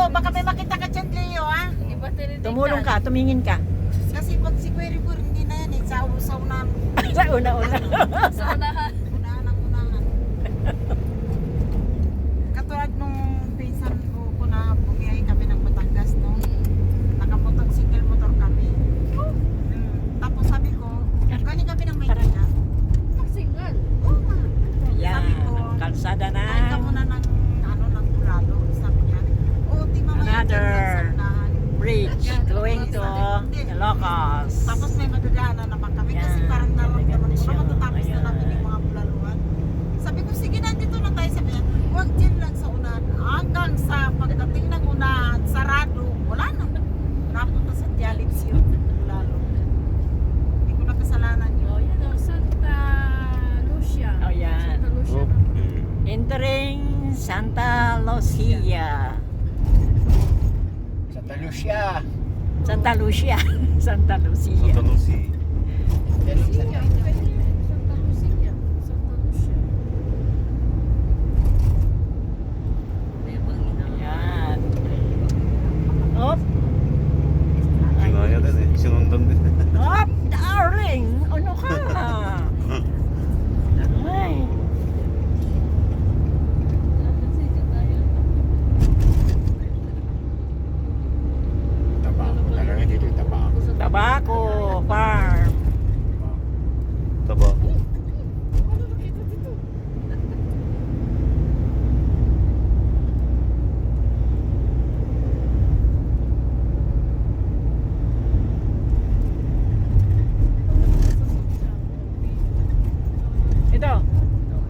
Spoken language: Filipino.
baka may makita ka dyan, Leo, ha? Tumulong ka, tumingin ka. Kasi pag si Kuya Rigor, hindi na yan eh. Sa unahan. Sa una-una. Unahan ang unahan. Katulad nung pinsan ko na bumiyahe kami ng Batangas, no? Single motor kami. Tapos sabi ko, galing kami ng Maynila. Single? Oo nga. Yan, Sabi ko, kalsada na. kain ka muna ng, ng Burado. Sabi niya, di mamaya Another sa unahan. bridge going to Ilocos. Tapos may madadaanan naman kami kasi Yan, parang naman maganda siya. matatapos na Ayan. namin yung mga bulaluhan. Sabi ko, sige nandito na tayo. Sabi niya, huwag dyan lang sa unahan. Hanggang sa pagdating ng unahan, sarado, wala na. Napunta sa Dialix yung bulalo. Hindi ko na kasalanan yun. Santa Lucia. Oh, yan. Santa Lucia. Entering Santa Lucia. Santa Lucia. Santa Lucia. Santa Lucia. Santa Lucia. Yan ang Santa Lucia.